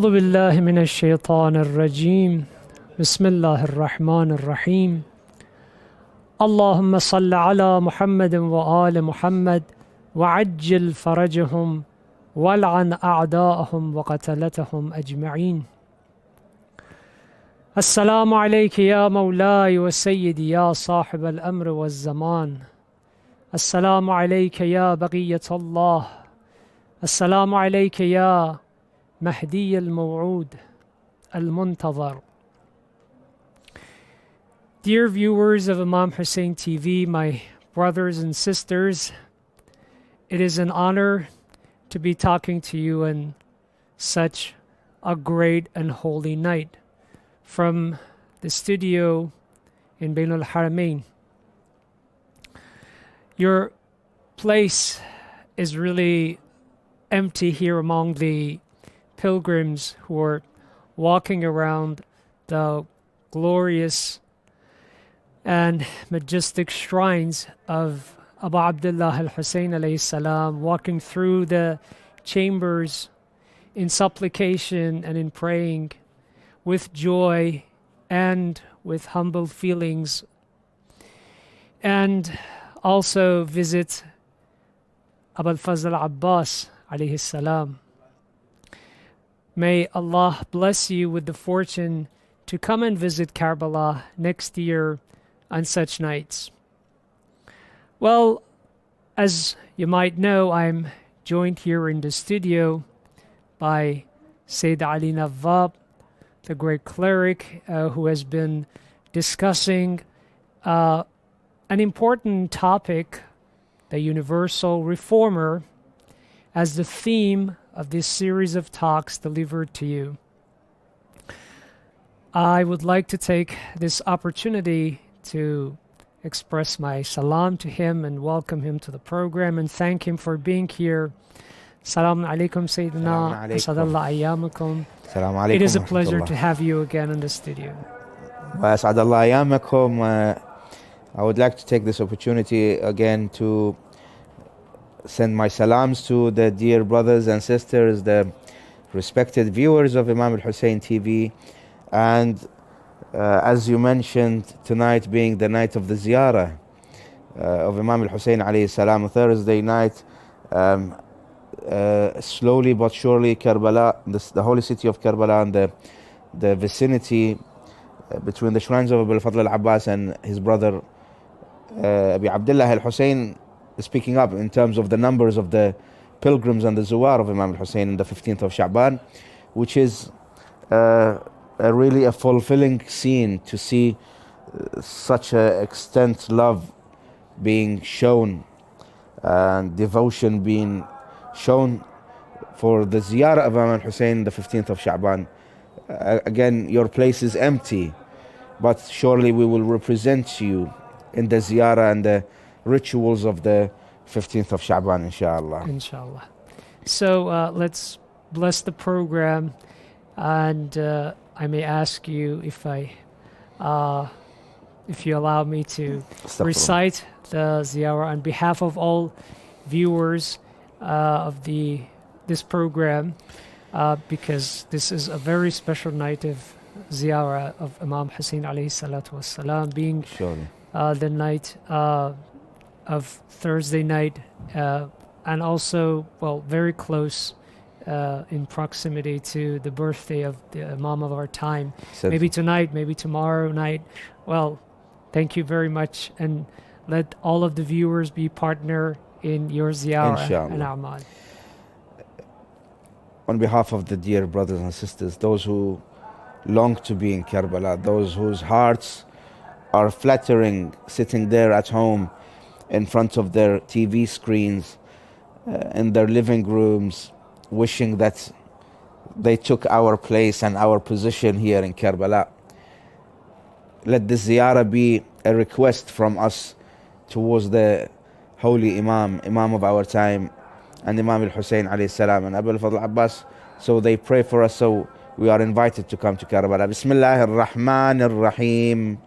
أعوذ بالله من الشيطان الرجيم بسم الله الرحمن الرحيم اللهم صل على محمد وآل محمد وعجل فرجهم والعن أعداءهم وقتلتهم أجمعين. السلام عليك يا مولاي وسيدي يا صاحب الأمر والزمان. السلام عليك يا بقية الله. السلام عليك يا Mahdi al-Maw'ud al-Muntather. Dear viewers of Imam Hussein TV, my brothers and sisters, it is an honor to be talking to you on such a great and holy night from the studio in Bain al-Haramain. Your place is really empty here among the pilgrims who are walking around the glorious and majestic shrines of Abu Abdullah al-Hussein alayhi salam, walking through the chambers in supplication and in praying with joy and with humble feelings, and also visit Abu al-Fazl Abbas alayhi salam. May Allah bless you with the fortune to come and visit Karbala next year on such nights. Well, as you might know, I'm joined here in the studio by Sayyid Ali Nawab, the great cleric who has been discussing an important topic, the universal reformer, as the theme of this series of talks delivered to you. I would like to take this opportunity to express my salam to him and welcome him to the program and thank him for being here. Salaam alaikum Sayyidina, asadallah ayyamakum. It is a pleasure to have you again in the studio. Asadallah ayyamakum. I would like to take this opportunity again to send my salams to the dear brothers and sisters, the respected viewers of Imam Hussein TV. And as you mentioned, tonight being the night of the ziyarah of Imam Hussein alayhi salam, Thursday night, slowly but surely Karbala, the holy city of Karbala and the vicinity between the shrines of Abu al-Fadl al-Abbas and his brother Abi Abdullah al-Hussein, speaking up in terms of the numbers of the pilgrims and the zuwar of Imam Hussein in the 15th of Shabaan, which is really a fulfilling scene to see such a extent love being shown and devotion being shown for the ziyarah of Imam Hussein in the 15th of Shabaan. Again, your place is empty, but surely we will represent you in the ziyarah and the rituals of the 15th of Shabaan, inshallah. Inshallah. So let's bless the program, and I may ask you if you allow me to recite the ziyarah on behalf of all viewers of this program, because this is a very special night of ziyarah of Imam Hussein alayhi salatu wassalam, being the night of Thursday night, and also, well, very close in proximity to the birthday of the Imam of our time. Maybe tonight, maybe tomorrow night. Well, thank you very much, and let all of the viewers be partner in your ziyarah and a'mal. On behalf of the dear brothers and sisters, those who long to be in Karbala, those whose hearts are flattering, sitting there at home in front of their TV screens, in their living rooms, wishing that they took our place and our position here in Karbala. Let this ziyarah be a request from us towards the holy Imam of our time, and Imam al-Hussein alayhi salam and Abu al-Fadl Abbas. So they pray for us, so we are invited to come to Karbala. Bismillahir Rahmanir Rahim.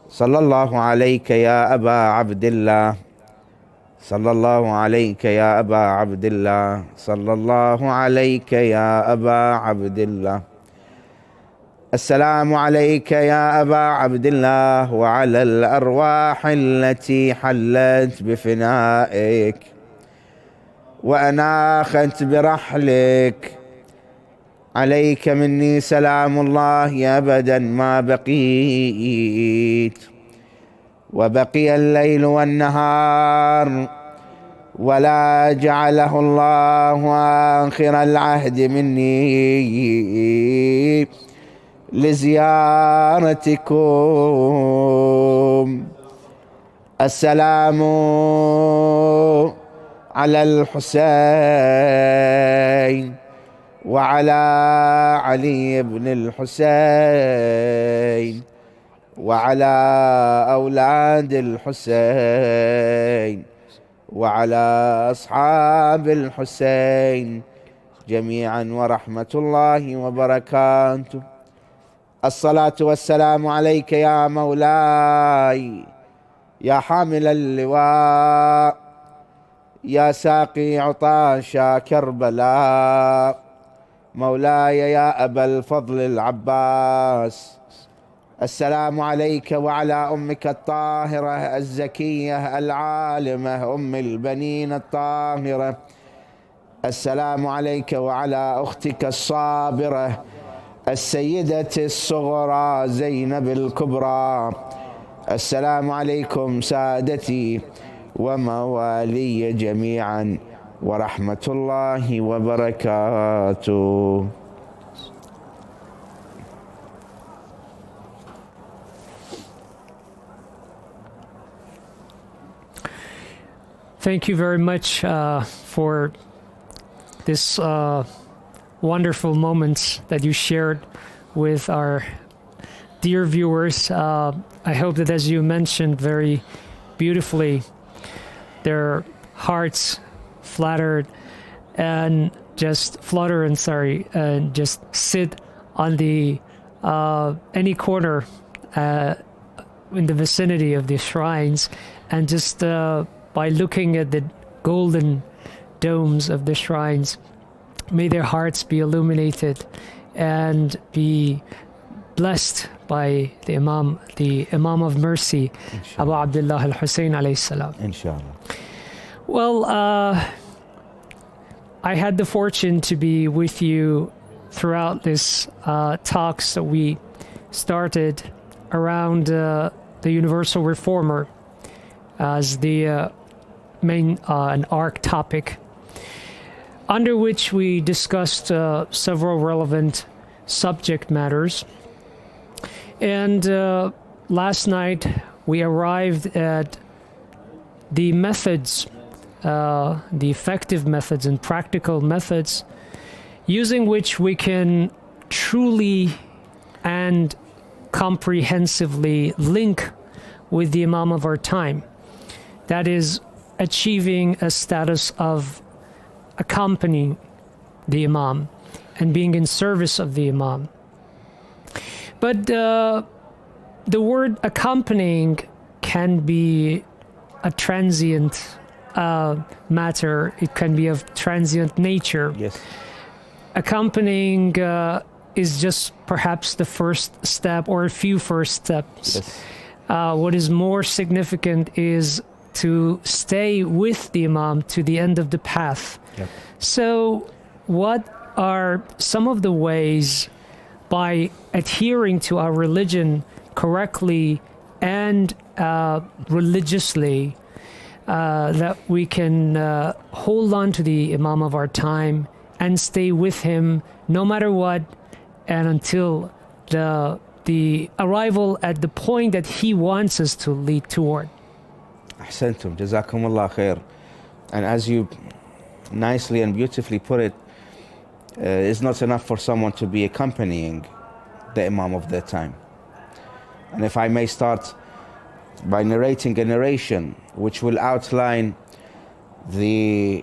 Sallallahu alayka ya Aba Abdullah. صلى الله عليك يا أبا عبد الله صلى الله عليك يا أبا عبد الله السلام عليك يا أبا عبد الله وعلى الأرواح التي حلت بفنائك وأناخت برحلك عليك مني سلام الله أبدا ما بقيت وبقي الليل والنهار ولا جعله الله آخر العهد مني لزيارتكم السلام على الحسين وعلى علي بن الحسين وعلى أولاد الحسين وعلى أصحاب الحسين جميعا ورحمة الله وبركاته. الصلاة والسلام عليك يا مولاي يا حامل اللواء يا ساقي عطاشا كربلاء مولاي يا أبا الفضل العباس. السلام عليك وعلى أمك الطاهرة الزكية العالمة أم البنين الطاهرة. السلام عليك وعلى أختك الصابرة السيدة الصغرى زينب الكبرى. السلام عليكم سادتي وموالي جميعا ورحمة الله وبركاته. Thank you very much for this wonderful moments that you shared with our dear viewers. I hope that, as you mentioned very beautifully, their hearts flutter and just sit on the any corner in the vicinity of the shrines, and just by looking at the golden domes of the shrines, may their hearts be illuminated and be blessed by the Imam of Mercy, Abu Abdullah al-Hussein alayhi salam. Inshallah. Well, I had the fortune to be with you throughout this talks that we started around the Universal Reformer as the main an arc topic, under which we discussed several relevant subject matters. And last night we arrived at the methods, the effective methods and practical methods using which we can truly and comprehensively link with the Imam of our time. That is, achieving a status of accompanying the Imam and being in service of the Imam. But the word accompanying can be a transient matter. It can be of transient nature. Yes. Accompanying is just perhaps the first step or a few first steps. Yes. What is more significant is to stay with the Imam to the end of the path. Yep. So what are some of the ways, by adhering to our religion correctly and religiously, that we can hold on to the Imam of our time and stay with him no matter what, and until the arrival at the point that he wants us to lead toward? Ahsantum, jazakum Allah khair. And as you nicely and beautifully put it, it's not enough for someone to be accompanying the Imam of their time. And if I may start by narrating a narration which will outline the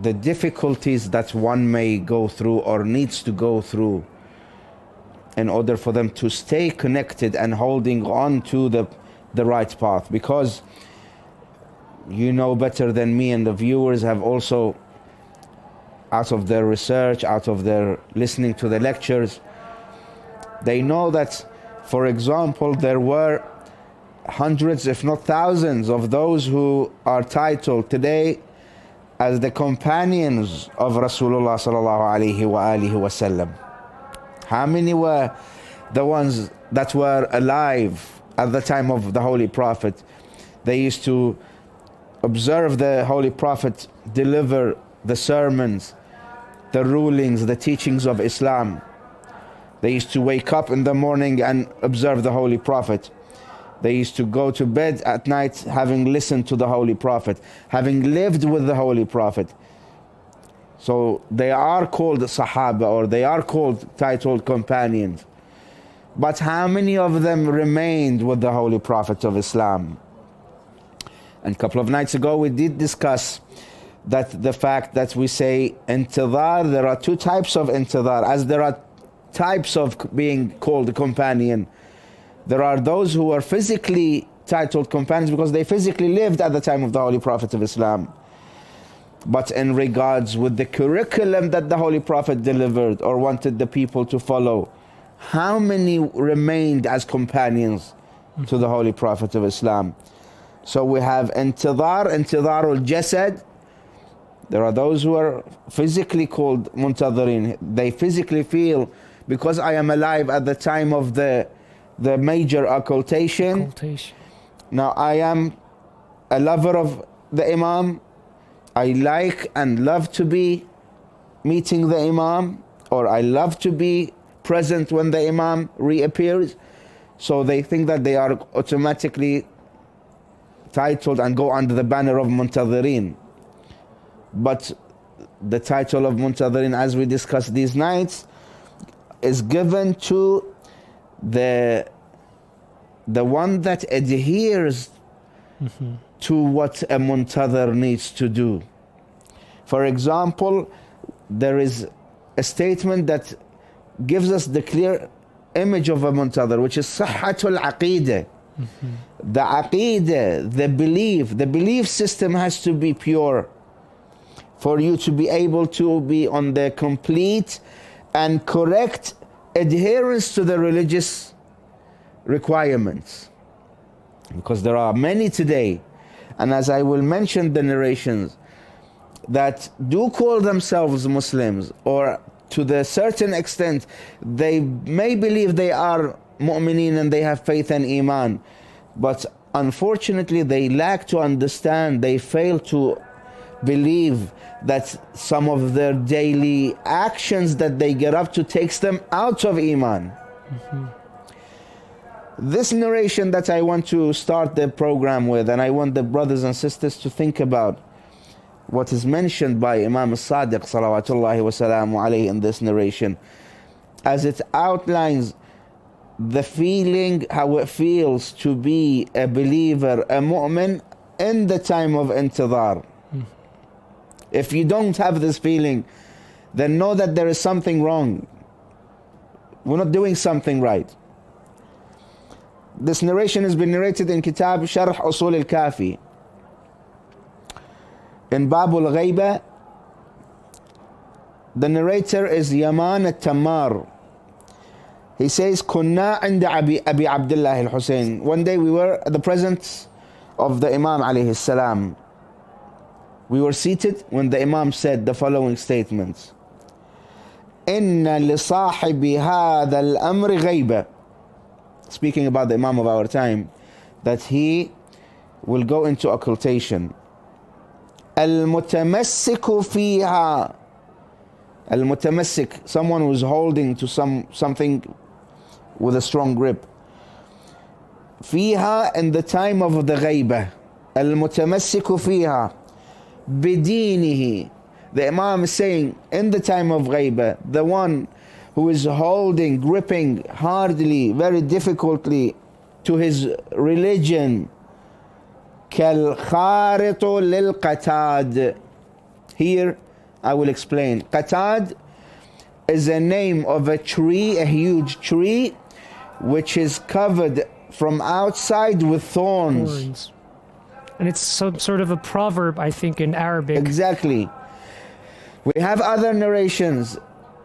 difficulties that one may go through or needs to go through in order for them to stay connected and holding on to the right path. Because you know better than me, and the viewers have also, out of their research, out of their listening to the lectures, they know that, for example, there were hundreds, if not thousands, of those who are titled today as the companions of Rasulullah sallallahu alaihi wasallam. How many were the ones that were alive at the time of the Holy Prophet? They used to observe the Holy Prophet deliver the sermons, the rulings, the teachings of Islam. They used to wake up in the morning and observe the Holy Prophet. They used to go to bed at night having listened to the Holy Prophet, having lived with the Holy Prophet. So they are called Sahaba, or they are called titled companions. But how many of them remained with the Holy Prophet of Islam? And a couple of nights ago we did discuss that the fact that we say intidhar, there are two types of intidhar, as there are types of being called a companion. There are those who are physically titled companions because they physically lived at the time of the Holy Prophet of Islam. But in regards with the curriculum that the Holy Prophet delivered or wanted the people to follow, how many remained as companions to the Holy Prophet of Islam? So we have intidharul jasad. There are those who are physically called muntathirin. They physically feel, because I am alive at the time of the major occultation. Now I am a lover of the Imam. I like and love to be meeting the Imam, or I love to be present when the Imam reappears. So they think that they are automatically titled and go under the banner of muntathirin. But the title of muntathirin, as we discussed these nights, is given to the one that adheres to what a muntather needs to do. For example, there is a statement that gives us the clear image of a muntather, which is sahhatul aqeedah. The aqeedah, the belief system has to be pure for you to be able to be on the complete and correct adherence to the religious requirements. Because there are many today, and as I will mention the narrations, that do call themselves Muslims, or to the certain extent they may believe they are mu'mineen and they have faith and iman, but unfortunately they lack to understand, they fail to believe that some of their daily actions that they get up to takes them out of iman. This narration that I want to start the program with, and I want the brothers and sisters to think about what is mentioned by Imam As-Sadiq salawatullahi wa salamu alayhi in this narration, as it outlines the feeling, how it feels to be a believer, a mu'min, in the time of intidhar. If you don't have this feeling, then know that there is something wrong. We're not doing something right. This narration has been narrated in Kitab Sharh Usul al-Kafi. In Babul Gheybat, the narrator is Yaman al-Tammar. He says, Kunna inda Abi Abdullah al-Hussein. One day we were at the presence of the Imam alayhi salam. We were seated when the Imam said the following statements. Inna li sahibi hadha al-amri ghayba. Speaking about the Imam of our time, that he will go into occultation. Al-mutamassiku fiha. Al-mutamassik, someone who is holding to something with a strong grip. Fiha, in the time of the ghayba. Al-mutamassiku fiha. Bidinihi. The Imam is saying, in the time of ghayba, the one who is holding, gripping hardly, very difficultly to his religion. كالخارط للقتاد. Here I will explain. Qatad is a name of a tree, a huge tree, which is covered from outside with thorns. And it's some sort of a proverb, I think, in Arabic. Exactly. We have other narrations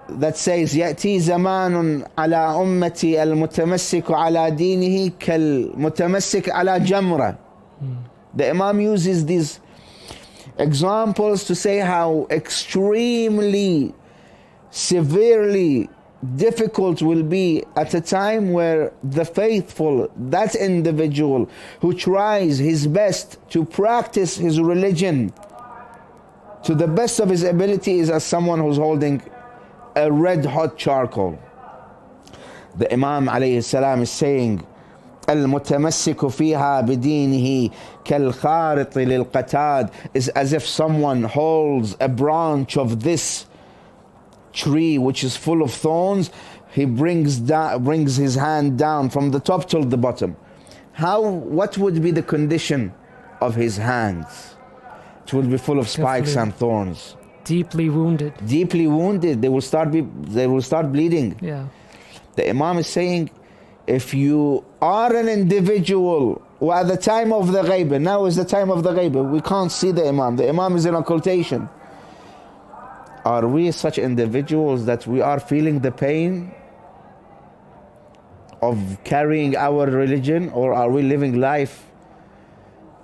that says يأتي زمان على أمتي المتمسك على دينه كالمتمسك على جمرة. The Imam uses these examples to say how extremely, severely difficult will be at a time where the faithful, that individual who tries his best to practice his religion to the best of his ability, is as someone who's holding a red hot charcoal. The Imam alayhi salam is saying, المتمسك فيها بدينه كالخارط للقتاد, is as if someone holds a branch of this tree which is full of thorns. He brings his hand down from the top till the bottom. What would be the condition of his hands? It will be full of spikes and thorns. Deeply wounded. Deeply wounded. They will start bleeding. Yeah. The Imam is saying, if you are an individual who at the time of the gheybat, now is the time of the gheybat, we can't see the Imam. The Imam is in occultation. Are we such individuals that we are feeling the pain of carrying our religion, or are we living life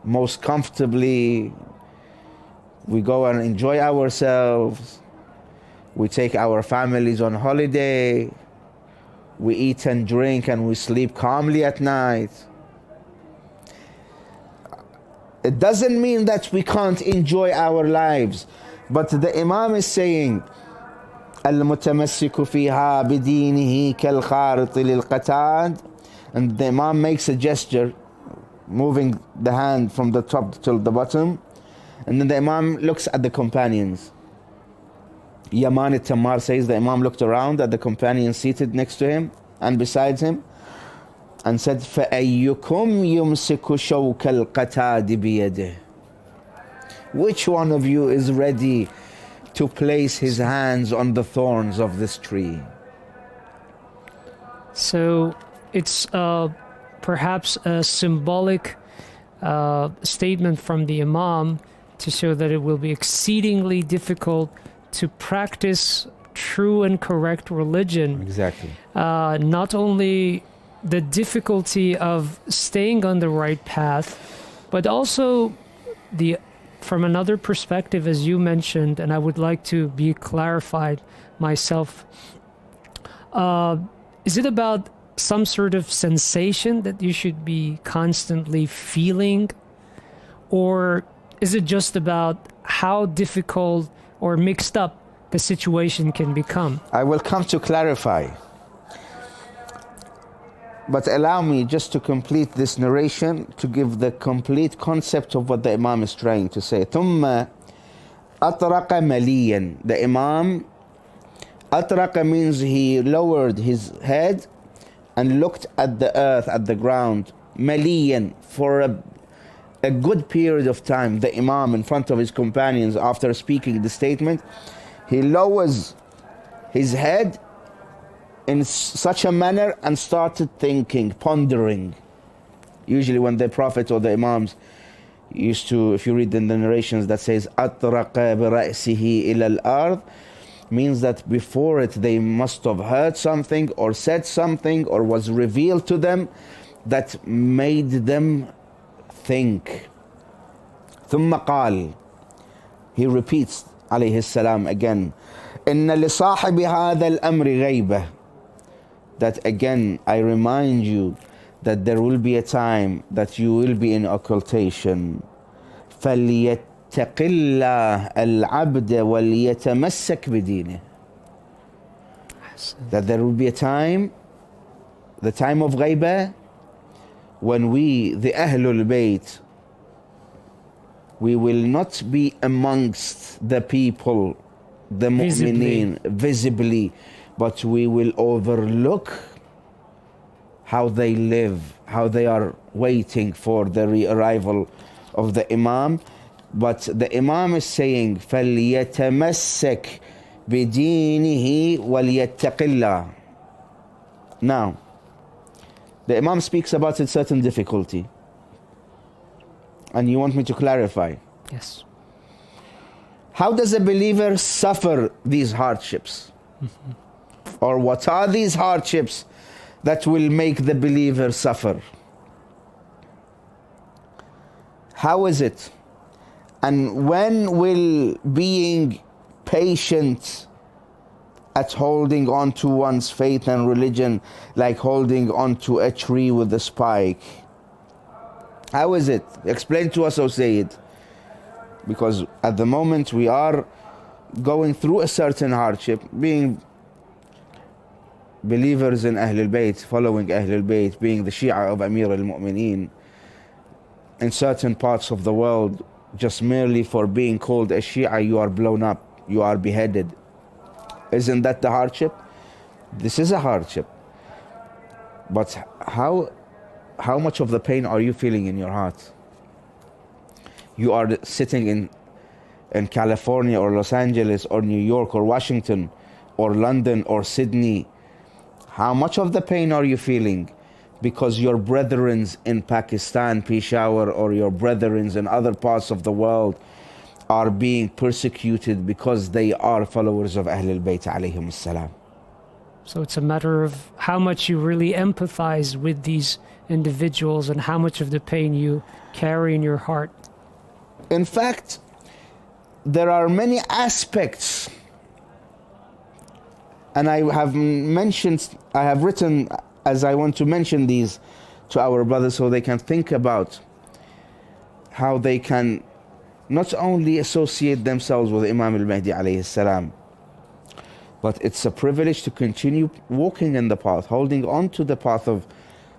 most comfortably? We go and enjoy ourselves. We take our families on holiday. We eat and drink and we sleep calmly at night. It doesn't mean that we can't enjoy our lives, but the Imam is saying, المتمسك فيها بدينه كالخارط للقتاد, and the Imam makes a gesture, moving the hand from the top till the bottom, and then the Imam looks at the companions. Yaman al-Tammar says the Imam looked around at the companions seated next to him and besides him and said, فَأَيُّكُمْ يُمْسِكُ شَوْكَ الْقَتَادِ بِيَدِهِ, which one of you is ready to place his hands on the thorns of this tree? So it's perhaps a symbolic statement from the Imam to show that it will be exceedingly difficult to practice true and correct religion. Exactly. Not only the difficulty of staying on the right path, but also from another perspective, as you mentioned, and I would like to be clarified myself. Is it about some sort of sensation that you should be constantly feeling? Or is it just about how difficult or mixed up the situation can become? I will come to clarify. But allow me just to complete this narration to give the complete concept of what the Imam is trying to say. ثم أطرق مليا. The Imam, أطرق means he lowered his head and looked at the earth, at the ground. مليا, for a good period of time. The Imam, in front of his companions, after speaking the statement, he lowers his head in such a manner and started thinking, pondering. Usually when the Prophet or the Imams used to, if you read in the narrations that says أطرق برأسه إلى الأرض, means that before it they must have heard something or said something or was revealed to them that made them think. ثم قال, he repeats عليه السلام again, إن لصاحب هذا الأمر غيبة, that again I remind you that there will be a time that you will be in occultation. فليتق الله العبد وليتمسك بدينه. That there will be a time, the time of gheybat, when we, the Ahlul Bayt, we will not be amongst the people, the mu'mineen, visibly, but we will overlook how they live, how they are waiting for the re-arrival of the Imam. But the Imam is saying, فَلْيَتَمَسَّكْ بِدِينِهِ وَلْيَتَّقِ اللَّهِ. Now, the Imam speaks about a certain difficulty. And you want me to clarify? Yes. How does a believer suffer these hardships? Or what are these hardships that will make the believer suffer? How is it? And when will being patient at holding on to one's faith and religion like holding on to a tree with a spike? How is it? Explain to us, O Sayyid. Because at the moment we are going through a certain hardship, being believers in Ahlul Bayt, following Ahlul Bayt, being the Shia of Amir al-Mu'mineen, in certain parts of the world, just merely for being called a Shia, you are blown up, you are beheaded. Isn't that the hardship? This is a hardship. But how much of the pain are you feeling in your heart? You are sitting in California or Los Angeles or New York or Washington or London or Sydney. How much of the pain are you feeling? Because your brethren in Pakistan, Peshawar, or your brethren in other parts of the world are being persecuted because they are followers of Ahlul Bayt alayhim salam. So it's a matter of how much you really empathize with these individuals and how much of the pain you carry in your heart. In fact, there are many aspects, and I have written as I want to mention these to our brothers so they can think about how they can not only associate themselves with Imam al-Mahdi alayhi salam, but it's a privilege to continue walking in the path, holding on to the path of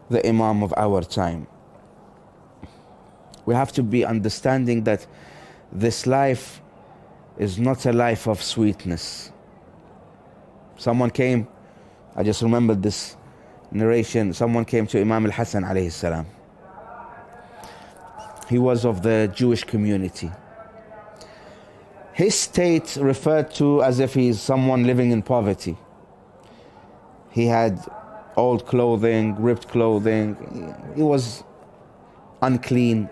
the Imam of our time. We have to be understanding that this life is not a life of sweetness. Someone came, I just remembered this narration, someone came to Imam al-Hassan alayhi salam. He was of the Jewish community. His state referred to as if he is someone living in poverty. He had old clothing, ripped clothing, he was unclean.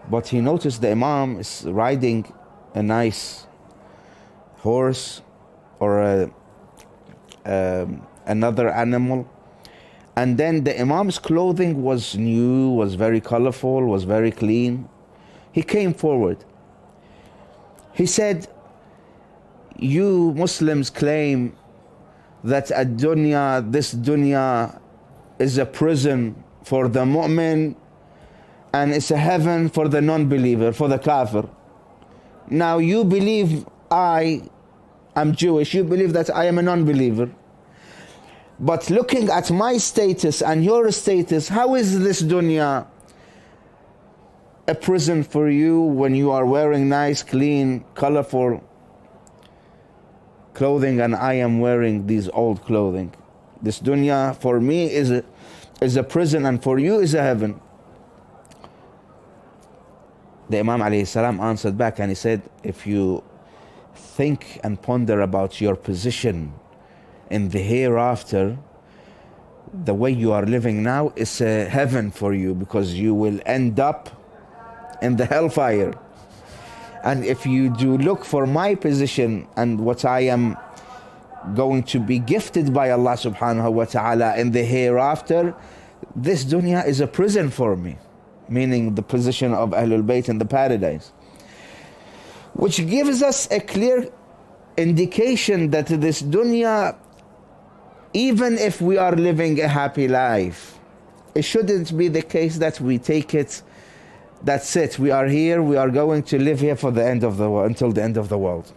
But he noticed the Imam is riding a nice horse or another animal. And then the Imam's clothing was new, was very colorful, was very clean. He came forward. He said, you Muslims claim that this dunya is a prison for the mu'min and it's a heaven for the non-believer, for the kafir. Now you believe I am Jewish, you believe that I am a non-believer. But looking at my status and your status, how is this dunya a prison for you when you are wearing nice, clean, colorful clothing and I am wearing these old clothing? This dunya for me is a prison and for you is a heaven. The Imam alayhi salam answered back and he said, if you think and ponder about your position in the hereafter, the way you are living now is a heaven for you, because you will end up in the hellfire. And if you do look for my position and what I am going to be gifted by Allah subhanahu wa ta'ala in the hereafter, this dunya is a prison for me, meaning the position of Ahlul Bayt in the paradise, which gives us a clear indication that this dunya, even if we are living a happy life, it shouldn't be the case that we take it, that's it, we are here, we are going to live here for the end of the world, until the end of the world.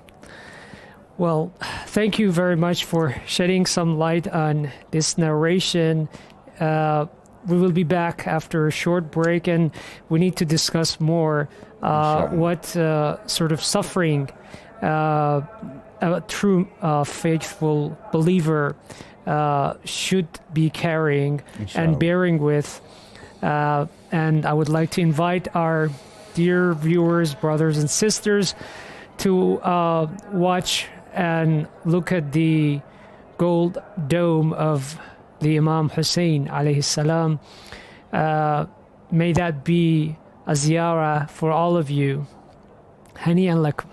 Well, thank you very much for shedding some light on this narration. We will be back after a short break, and we need to discuss more what sort of suffering a true faithful believer should be carrying and bearing with. And I would like to invite our dear viewers, brothers and sisters, to watch and look at the gold dome of the Imam Hussein alayhi salam. May that be a ziyarah for all of you. هنيئا لكم.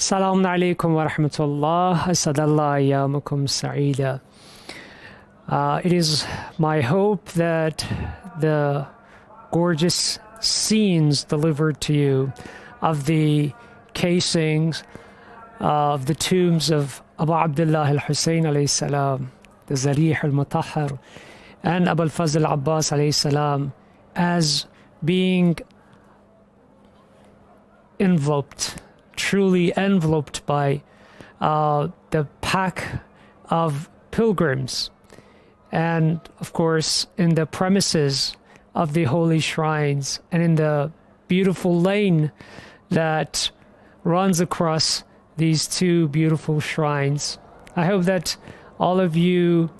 Assalamu alaikum wa rahmatullah. Asadallah ayyamakum sa'ida. It is my hope that the gorgeous scenes delivered to you of the casings of the tombs of Abu Abdullah al-Hussein alayhi salam, the Zarih al-Mutahhar, and Abu al-Fazl Abbas alayhi salam, as being enveloped, truly enveloped by the pack of pilgrims, and of course in the premises of the holy shrines and in the beautiful lane that runs across these two beautiful shrines. I hope that all of you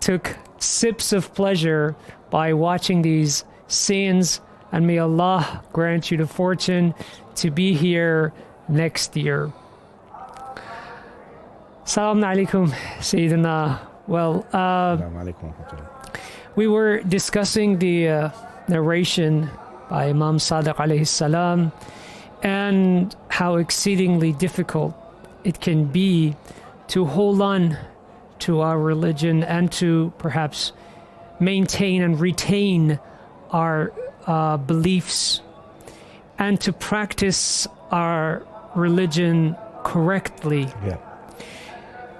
took sips of pleasure by watching these scenes, and may Allah grant you the fortune to be here next year. Assalamu alaikum, Sayyidina. Well, we were discussing the narration by Imam Sadiq alayhi salam and how exceedingly difficult it can be to hold on to our religion and to perhaps maintain and retain our beliefs and to practice our religion correctly. Yeah.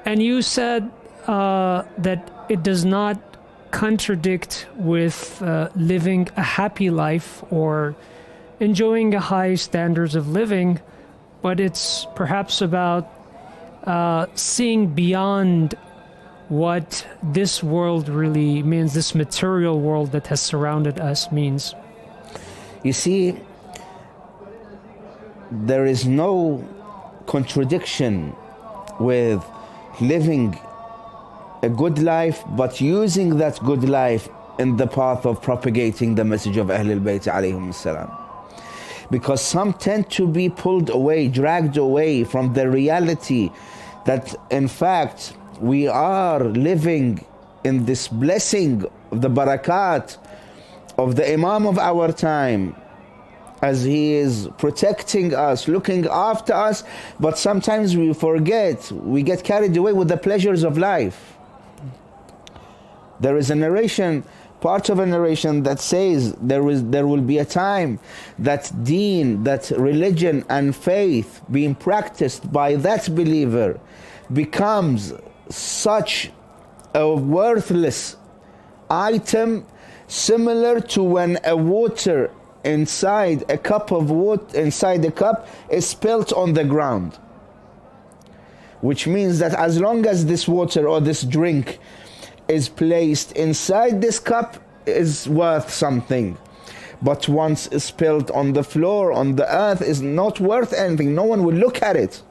And you said that it does not contradict with living a happy life or enjoying a high standards of living, but it's perhaps about seeing beyond what this world really means, this material world that has surrounded us means. You see, there is no contradiction with living a good life, but using that good life in the path of propagating the message of Ahlul Bayt alayhim salam. Because some tend to be pulled away, dragged away from the reality that in fact we are living in this blessing of the barakat of the Imam of our time, as he is protecting us, looking after us, but sometimes we forget, we get carried away with the pleasures of life. There is a narration, part of a narration that says there will be a time that deen, that religion and faith being practiced by that believer becomes such a worthless item, similar to when a water inside a cup of water, inside the cup, is spilt on the ground. Which means that as long as this water or this drink is placed inside this cup, is worth something. But once it's spilled on the floor, on the earth, is not worth anything. No one will look at it.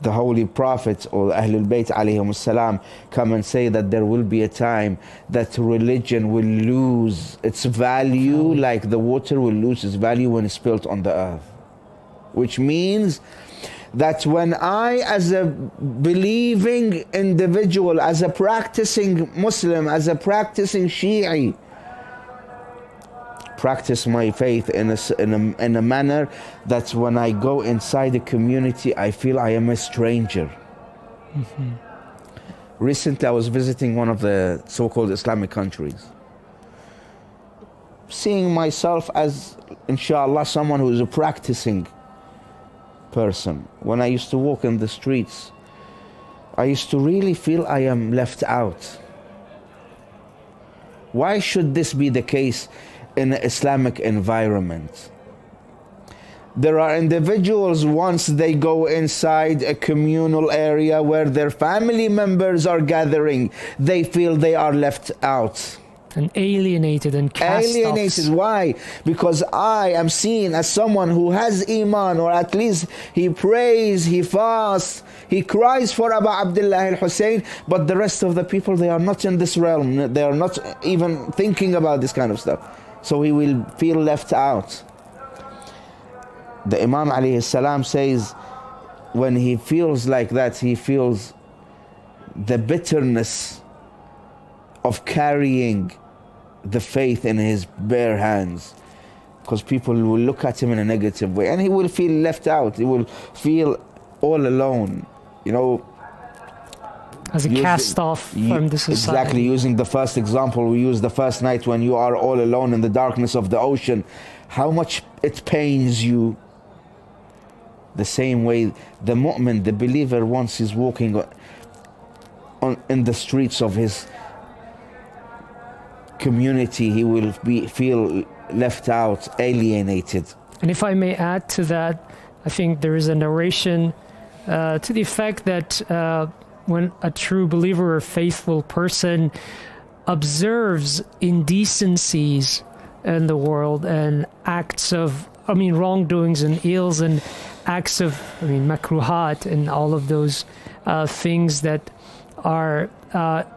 The Holy Prophet or Ahlul Bayt alayhim salam come and say that there will be a time that religion will lose its value like the water will lose its value when it's spilled on the earth. Which means that when I, as a believing individual, as a practicing Muslim, as a practicing Shi'i, practice my faith in a manner that when I go inside a community, I feel I am a stranger. Mm-hmm. Recently, I was visiting one of the so-called Islamic countries, seeing myself as, inshallah, someone who is a practicing person. When I used to walk in the streets, I used to really feel I am left out. Why should this be the case in an Islamic environment? There are individuals, once they go inside a communal area where their family members are gathering, they feel they are left out. And alienated and cast alienated. off. Why? Because I am seen as someone who has iman, or at least he prays, he fasts, he cries for Abu Abdullah al-Hussein, but the rest of the people, they are not in this realm. They are not even thinking about this kind of stuff. So he will feel left out. The Imam alayhi salam says, when he feels like that, he feels the bitterness of carrying the faith in his bare hands, because people will look at him in a negative way and he will feel left out. He will feel all alone, you know, as a cast off from the society. Exactly. Using the first example we used the first night, when you are all alone in the darkness of the ocean, how much it pains you. The same way the mu'min, the believer, once he's walking in the streets of his community, he will feel left out, alienated. And if I may add to that, I think there is a narration to the effect that when a true believer or faithful person observes indecencies in the world and acts of, wrongdoings and ills and acts of, makruhat and all of those things that are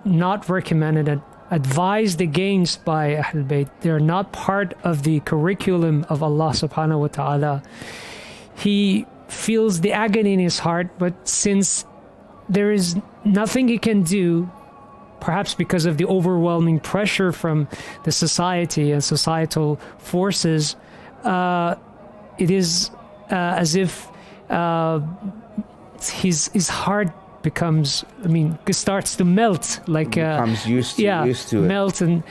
not recommended and advised against by Ahlul Bayt, they're not part of the curriculum of Allah subhanahu wa ta'ala. He feels the agony in his heart, but since there is nothing he can do, perhaps because of the overwhelming pressure from the society and societal forces, it is as if his heart becomes, starts to melt, like becomes used to melt, and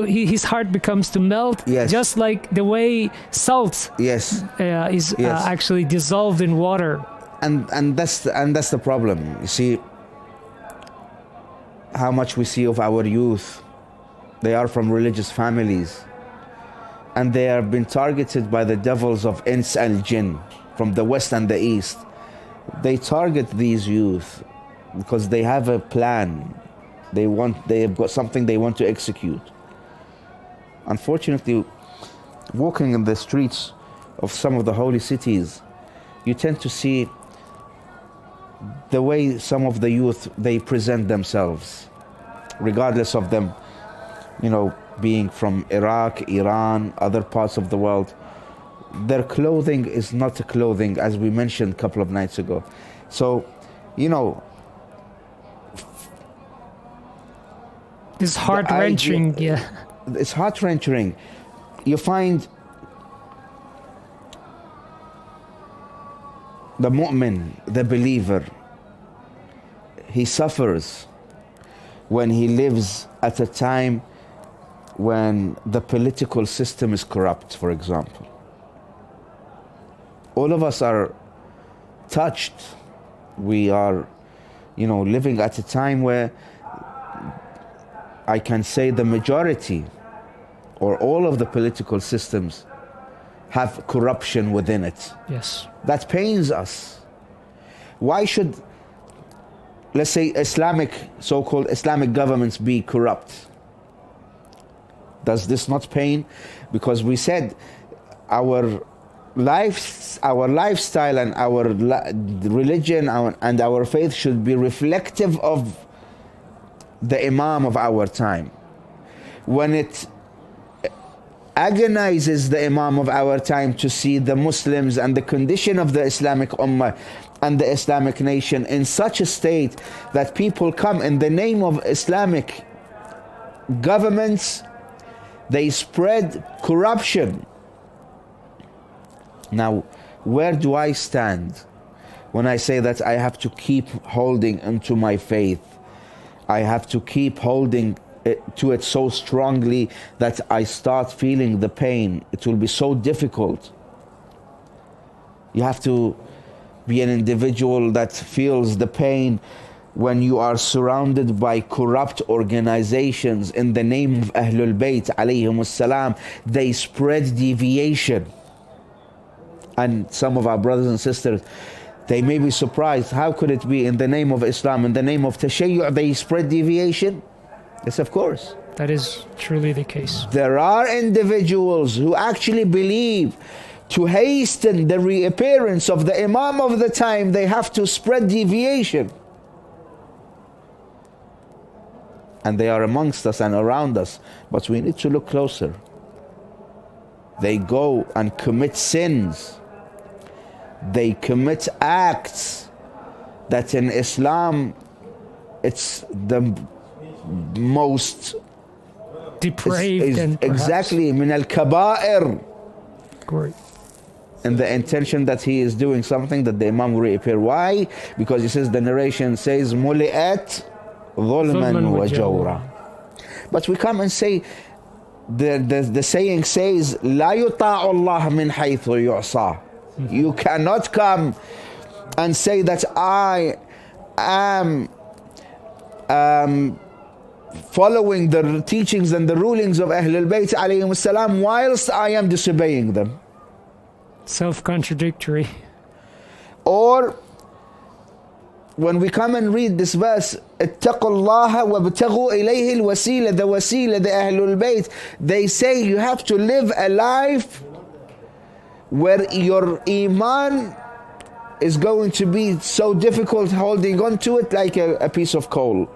his heart becomes to melt, yes, just like the way salt, yes, is actually dissolved in water. And that's the problem. You see how much we see of our youth. They are from religious families, and they have been targeted by the devils of Ins and Jinn from the west and the east. They target these youth because they have a plan. They have got something they want to execute. Unfortunately, walking in the streets of some of the holy cities, you tend to see the way some of the youth, they present themselves, regardless of them, being from Iraq, Iran, other parts of the world. Their clothing is not a clothing, as we mentioned a couple of nights ago. So, it's heart-wrenching, yeah. It's heart-wrenching. You find the mu'min, the believer, he suffers when he lives at a time when the political system is corrupt, for example. All of us are touched. We are, living at a time where I can say the majority or all of the political systems have corruption within it. Yes. That pains us. Why should, let's say, so-called Islamic governments be corrupt? Does this not pain? Because we said our lifestyle and our religion and our faith should be reflective of the Imam of our time. When it agonizes the Imam of our time to see the Muslims and the condition of the Islamic Ummah and the Islamic nation in such a state that people come in the name of Islamic governments, they spread corruption. Now, where do I stand when I say that I have to keep holding onto my faith? I have to keep holding to it so strongly that I start feeling the pain. It will be so difficult. You have to be an individual that feels the pain when you are surrounded by corrupt organizations in the name of Ahlul Bayt alayhim salam. They spread deviation. And some of our brothers and sisters, they may be surprised. How could it be in the name of Islam, in the name of Tashayyu', they spread deviation? Yes, of course. That is truly the case. There are individuals who actually believe to hasten the reappearance of the Imam of the time, they have to spread deviation. And they are amongst us and around us, but we need to look closer. They go and commit sins. They commit acts that in Islam, it's the most depraved and exactly min al-kaba'ir. Great. And the intention that he is doing something that the Imam will reappear. Why? Because he says, the narration says, muli'at dhulman wa jawra. But we come and say, the saying says, la yuta'u Allah min haythu yu'sa. You cannot come and say that I am following the teachings and the rulings of Ahlul Bayt alayhim salam whilst I am disobeying them. Self-contradictory. Or when we come and read this verse, اتقوا الله وابتغوا إليه الوسيلة, the wasila, the Ahlul Bayt, they say you have to live a life where your iman is going to be so difficult holding on to it like a piece of coal.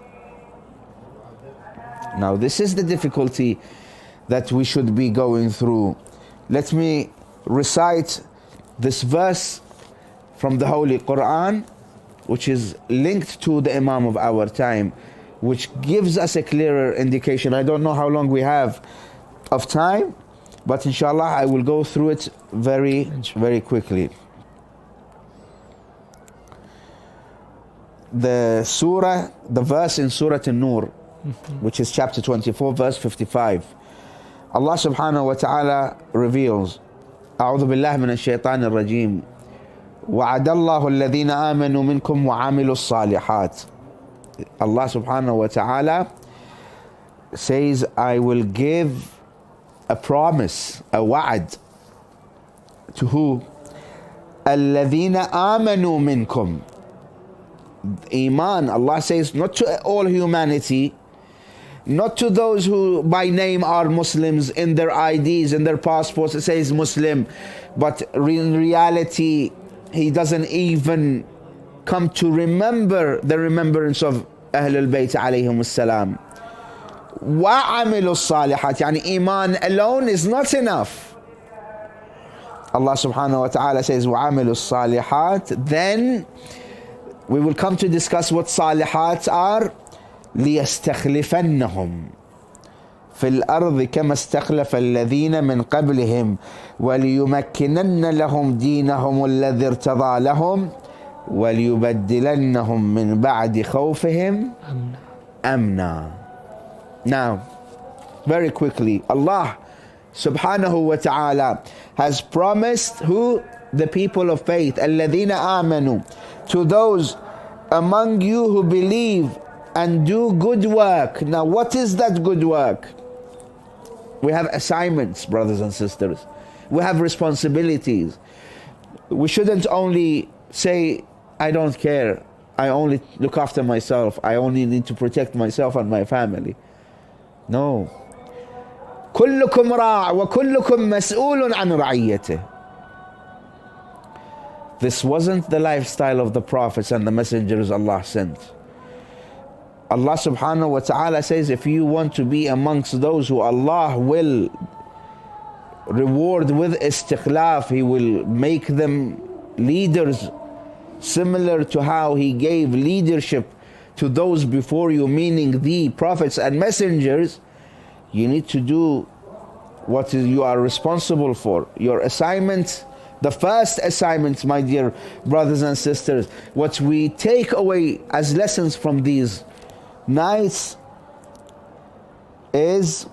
Now this is the difficulty that we should be going through. Let me recite this verse from the Holy Quran, which is linked to the Imam of our time, which gives us a clearer indication. I don't know how long we have of time, but inshallah I will go through it very, very quickly. The verse in Surah An-Nur, which is chapter 24, verse 55. Allah subhanahu wa ta'ala reveals, أعوذ بالله من الشيطان الرجيم وعد الله الذين آمنوا منكم وعملوا الصالحات. Allah subhanahu wa ta'ala says, I will give a promise, a wa'ad, to who? الذين آمنوا منكم. Iman, Allah says, not to all humanity. Not to those who by name are Muslims, in their IDs, in their passports it says Muslim, but in reality he doesn't even come to remember the remembrance of Ahlul Bayt alayhim as-salam. وَعَمِلُوا الصَّالِحَاتِ, يعني iman alone is not enough. Allah subhanahu wa ta'ala says وَعَمِلُوا الصَّالِحَاتِ. Then we will come to discuss what salihat are. لِيَسْتَخْلِفَنَّهُمْ فِي الْأَرْضِ كَمَا اسْتَخْلَفَ الَّذِينَ مِنْ قَبْلِهِمْ وَلِيُمَكِّنَنَّ لَهُمْ دِينَهُمُ الَّذِي ارْتَضَى لَهُمْ وَلِيُبَدِّلَنَّهُم مِّن بَعْدِ خَوْفِهِمْ أَمْنًا. Now, very quickly, Allah subhanahu wa ta'ala has promised who? The people of faith. الَّذِينَ آمَنُوا, to those among you who believe and do good work. Now, what is that good work? We have assignments, brothers and sisters. We have responsibilities. We shouldn't only say, I don't care, I only look after myself, I only need to protect myself and my family. No. كلكم راع وكلكم مسؤول عن رعيته. This wasn't the lifestyle of the prophets and the messengers Allah sent. Allah subhanahu wa ta'ala says, if you want to be amongst those who Allah will reward with istikhlaf, He will make them leaders, similar to how He gave leadership to those before you, meaning the prophets and messengers. You need to do what you are responsible for. Your assignment, the first assignment, my dear brothers and sisters, what we take away as lessons from these nights is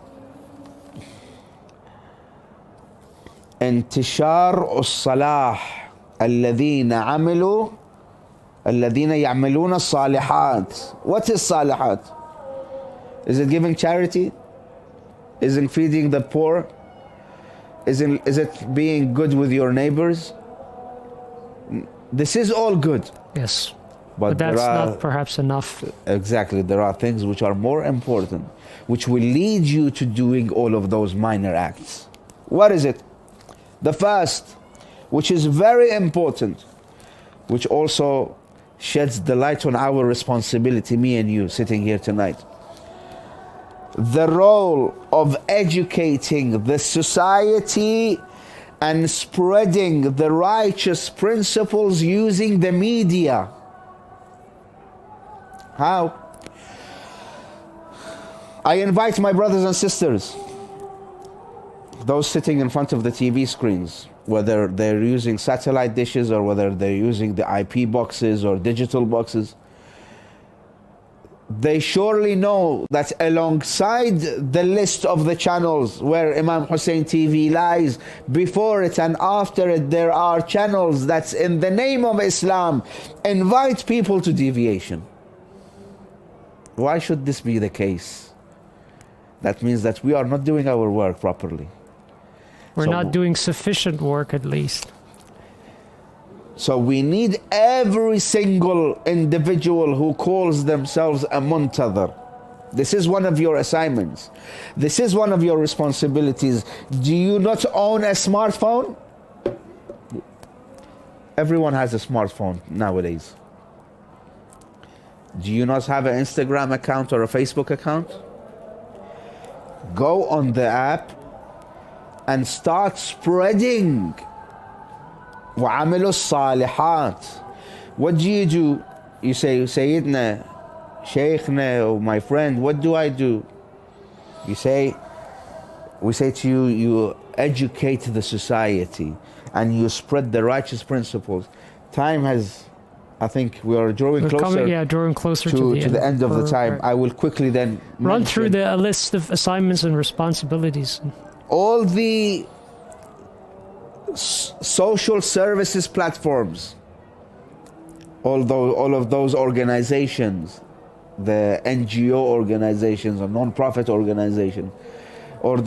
انتشار الصلاح الذين يعملون الصالحات. What is صالحات? Is it giving charity? Is it feeding the poor? Is it being good with your neighbors? This is all good. Yes. But that's not perhaps enough. Exactly. There are things which are more important, which will lead you to doing all of those minor acts. What is it? The first, which is very important, which also sheds the light on our responsibility, me and you sitting here tonight. The role of educating the society and spreading the righteous principles using the media. How? I invite my brothers and sisters, those sitting in front of the TV screens, whether they're using satellite dishes or whether they're using the IP boxes or digital boxes, they surely know that alongside the list of the channels where Imam Hussein TV lies, before it and after it, there are channels that in the name of Islam invite people to deviation. Why should this be the case? That means that we are not doing our work properly. We're not doing sufficient work, at least. So we need every single individual who calls themselves a muntather. This is one of your assignments. This is one of your responsibilities. Do you not own a smartphone? Everyone has a smartphone nowadays. Do you not have an Instagram account or a Facebook account? Go on the app and start spreading وَعَمِلُوا الصَّالِحَاتِ. What do? You say, Sayyidina, Shaykhna, or my friend, what do I do? We say to you, you educate the society and you spread the righteous principles. Time has, I think we are drawing closer to the end of the time. Right. I will quickly then run through the list of assignments and responsibilities. All the social services platforms, all of those organizations, the NGO organizations or non-profit organizations, or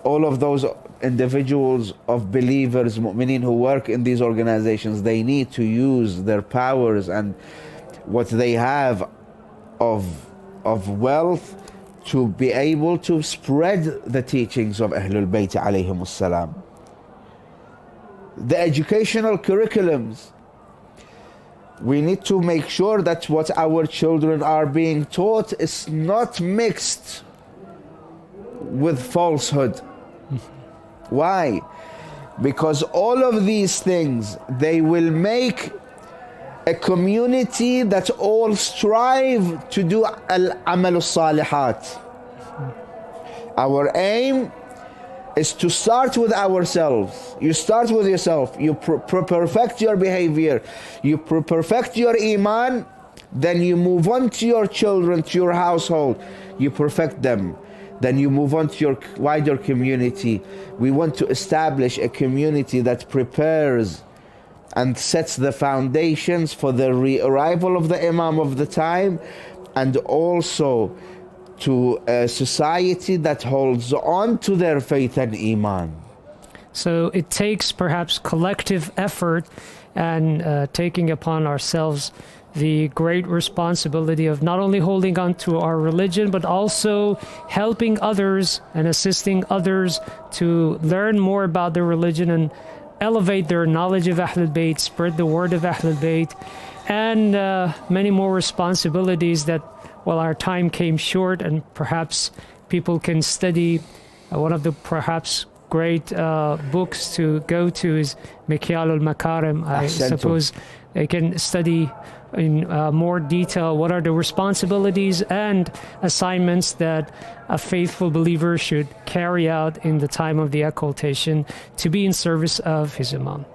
all of those individuals of believers, mu'mineen, who work in these organizations, they need to use their powers and what they have of wealth to be able to spread the teachings of Ahlul Bayt alayhimus salam. The educational curriculums, we need to make sure that what our children are being taught is not mixed with falsehood. Why? Because all of these things, they will make a community that all strive to do al-amal al-salihat. Our aim is to start with ourselves. You start with yourself. You perfect your behavior. You perfect your iman. Then you move on to your children, to your household. You perfect them. Then you move on to your wider community. We want to establish a community that prepares and sets the foundations for the arrival of the Imam of the time, and also to a society that holds on to their faith and iman. So it takes perhaps collective effort and taking upon ourselves the great responsibility of not only holding on to our religion, but also helping others and assisting others to learn more about their religion and elevate their knowledge of Ahlul Bayt, spread the word of Ahlul Bayt, and many more responsibilities that, well, our time came short, and perhaps people can study. One of the perhaps great books to go to is Mikyal al-Makarim. I suppose they can study in more detail what are the responsibilities and assignments that a faithful believer should carry out in the time of the occultation to be in service of his Imam.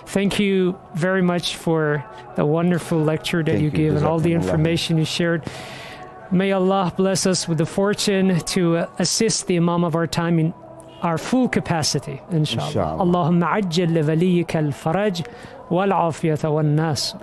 Thank you very much for the wonderful lecture that you gave and all the information you shared. May Allah bless us with the fortune to assist the Imam of our time in our full capacity, inshallah. Allahumma ajjal li waliyika al-faraj wal-afiyata wal-nasr.